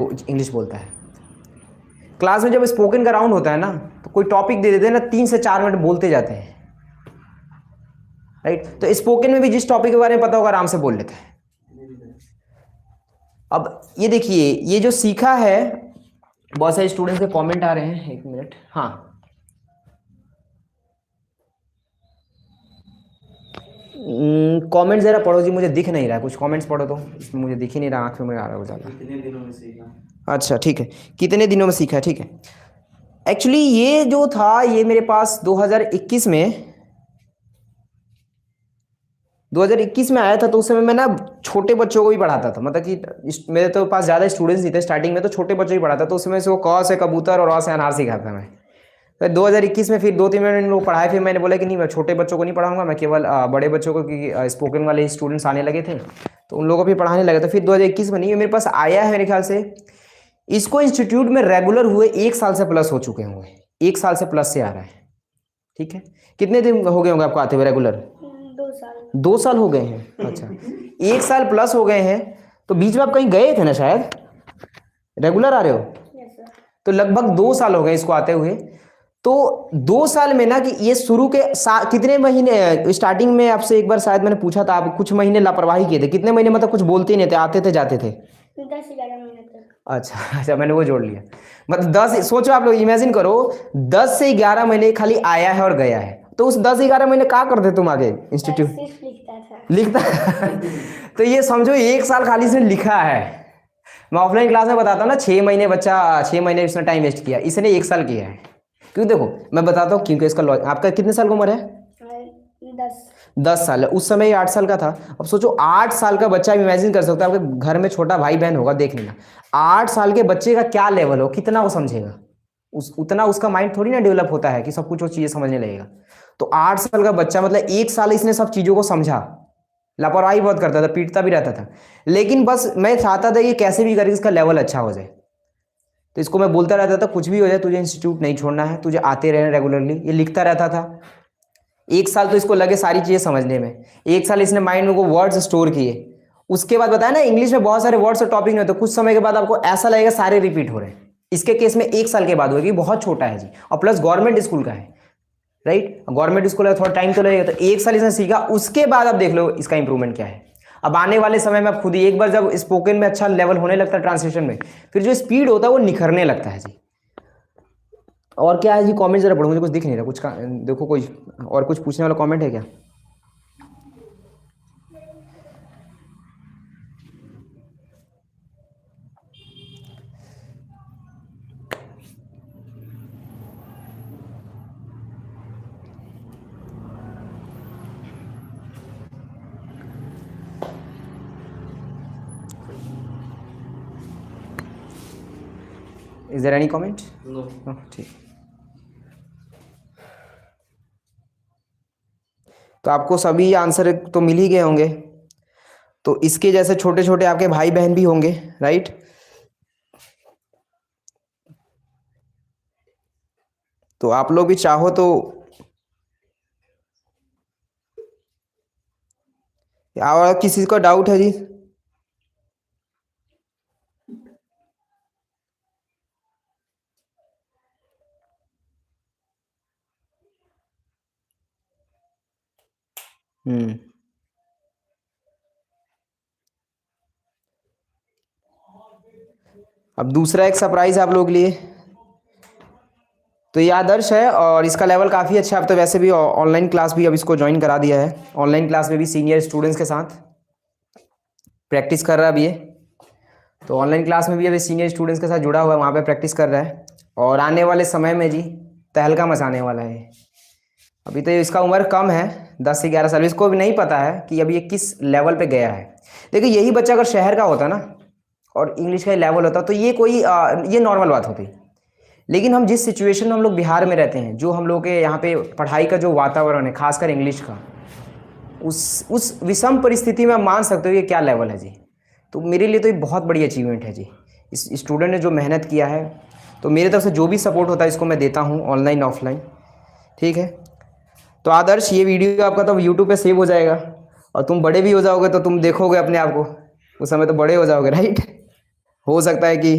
English बोलता है। Class में जब स्पोकन का राउंड होता है ना, तो कोई टॉपिक दे देते हैं ना, 3 से 4 मिनट बोलते जाते हैं, राइट। तो स्पोकन में भी जिस टॉपिक के बारे में पता होगा आराम से बोल लेते हैं। अब ये देखिए, ये जो सीखा है, बहुत सारे स्टूडेंट्स के कमेंट आ रहे हैं, 1 मिनट। हाँ, कमेंट जरा पढ़ो जी, मुझे दिख नहीं रहा है कुछ। कमेंट्स पढ़ो तो, इसमें मुझे दिख ही नहीं रहा, आंख में आ रहा है ज़्यादा। कितने दिनों में सीखा? अच्छा ठीक है, कितने दिनों में सीखा, ठीक है। एक्चुअली ये जो था, ये मेरे पास 2021 में आया था। तो उस समय मैं ना छोटे बच्चों को भी पढ़ाता था, मतलब कि मेरे तो पास ज़्यादा स्टूडेंट्स नहीं थे स्टार्टिंग में, तो छोटे बच्चों को पढ़ाता। तो उस समय से वो क से कबूतर और अ से अनार सिखाता मैं। फिर 2021 में फिर 2-3 महीने लोग पढ़ाए, फिर मैंने बोला कि नहीं, मैं छोटे बच्चों को नहीं पढ़ाऊंगा, मैं केवल बड़े बच्चों को, क्योंकि स्पोकन वाले स्टूडेंट्स आने लगे थे, तो उन लोगों को भी पढ़ाने लगे। तो फिर 2021 में नहीं, मेरे पास आया है मेरे ख्याल से, इसको इंस्टीट्यूट में रेगुलर हुए 1 साल से प्लस हो चुके होंगे, 1 साल से प्लस से आ रहा है, ठीक है। कितने दिन हो गए होंगे आपको आते हुए रेगुलर? 2 साल। 2 साल हो गए हैं, अच्छा। 1 साल प्लस हो गए हैं, तो बीच में आप कहीं गए थे ना शायद, रेगुलर आ रहे हो? Yes sir. तो लगभग 2 साल हो गए इसको आते हुए। तो 2 साल में ना, कि ये शुरू के कितने महीने, स्टार्टिंग में आपसे एक बार शायद मैंने पूछा था, आप कुछ महीने लापरवाही किए थे, कितने महीने, मतलब कुछ बोलते ही नहीं थे, आते थे जाते थे? 10-11 महीने तक। अच्छा, मैंने वो जोड़ लिया। मतलब 10, सोचो आप लोग, इमेजिन करो, 10 से 11 महीने खाली आया है और गया है। तो उस 10-11 महीने क्या करते तुम आगे इंस्टीट्यूट? सिर्फ लिखता था। लिखता तो ये समझो 1 साल खाली इसने लिखा है। मैं ऑफलाइन क्लास में बताता हूँ ना, 6 महीने बच्चा, 6 महीने इसने टाइम वेस्ट किया, इसने 1 साल किया है। क्यों? देखो मैं बताता हूँ, क्योंकि इसका आपका कितने साल की उम्र है? 10। 10 साल है, उस समय ये 8 साल का था। अब सोचो 8 साल का बच्चा, इमेजिन कर सकते हो, आपके घर में छोटा भाई बहन होगा, देख लेना, 8 साल के बच्चे का क्या लेवल हो, कितना वो समझेगा, उतना उसका माइंड थोड़ी ना डेवलप होता है कि सब कुछ वो चीज़ें समझने लगेगा। तो 8 साल का बच्चा, मतलब 1 साल इसने सब चीज़ों को समझा। लापरवाही बहुत करता था, पीटता भी रहता था, लेकिन बस मैं चाहता था कि कैसे भी करके इसका लेवल अच्छा हो जाए। तो इसको मैं बोलता रहता था, कुछ भी हो जाए तुझे इंस्टीट्यूट नहीं छोड़ना है, तुझे आते रहना रेगुलरली। ये लिखता रहता था। 1 साल तो इसको लगे सारी चीज़ें समझने में, 1 साल इसने माइंड में वो वर्ड्स स्टोर किए। उसके बाद बताया ना, इंग्लिश में बहुत सारे वर्ड्स और टॉपिक नहीं होते, कुछ समय के बाद आपको ऐसा लगेगा सारे रिपीट हो रहे हैं। इसके केस में 1 साल के बाद होगी, बहुत छोटा है जी, और प्लस गवर्नमेंट स्कूल का है, राइट। गवर्नमेंट स्कूल है, थोड़ा टाइम तो लगेगा। तो 1 साल इसने सीखा, उसके बाद आप देख लो इसका इंप्रूवमेंट क्या है। अब आने वाले समय में आप खुद ही, एक बार जब स्पोकन में अच्छा लेवल होने लगता है, ट्रांसलेशन में, फिर जो स्पीड होता है वो निखरने लगता है जी। और क्या है जी, कमेंट जरा पढ़ो, मुझे कुछ दिख नहीं रहा कुछ का, देखो कोई और कुछ पूछने वाला कमेंट है क्या? Is there any comment? No. ठीक। तो आपको सभी आंसर तो मिल ही गए होंगे। तो इसके जैसे छोटे छोटे आपके भाई बहन भी होंगे, राइट। तो आप लोग भी चाहो तो, और किसी को डाउट है जी? अब दूसरा एक सरप्राइज आप लोग के लिए। तो ये आदर्श है और इसका लेवल काफ़ी अच्छा है। अब तो वैसे भी ऑनलाइन क्लास भी अब इसको ज्वाइन करा दिया है। ऑनलाइन क्लास में भी सीनियर स्टूडेंट्स के साथ प्रैक्टिस कर रहा है अभी ये। तो ऑनलाइन क्लास में भी अभी सीनियर स्टूडेंट्स के साथ जुड़ा हुआ है, वहाँ पे प्रैक्टिस कर रहा है। और आने वाले समय में जी तहलका मचाने वाला है। अभी तो इसका उम्र कम है, 10 से 11 साल। इसको भी नहीं पता है कि अभी ये किस लेवल पे गया है। देखिए यही बच्चा अगर शहर का होता ना और इंग्लिश का लेवल होता तो ये कोई ये नॉर्मल बात होती। लेकिन हम जिस सिचुएशन में हम लोग बिहार में रहते हैं, जो हम लोग के यहाँ पे पढ़ाई का जो वातावरण है, खासकर इंग्लिश का, उस विषम परिस्थिति में आप मान सकते हो कि क्या लेवल है जी। तो मेरे लिए तो ये बहुत बड़ी अचीवमेंट है जी। इस स्टूडेंट ने जो मेहनत किया है, तो मेरे तरफ से जो भी सपोर्ट होता है इसको मैं देता हूँ, ऑनलाइन ऑफलाइन, ठीक है। तो आदर्श, ये वीडियो आपका तो यूट्यूब पे सेव हो जाएगा और तुम बड़े भी हो जाओगे तो तुम देखोगे अपने आप को, उस समय तो बड़े हो जाओगे, राइट। हो सकता है कि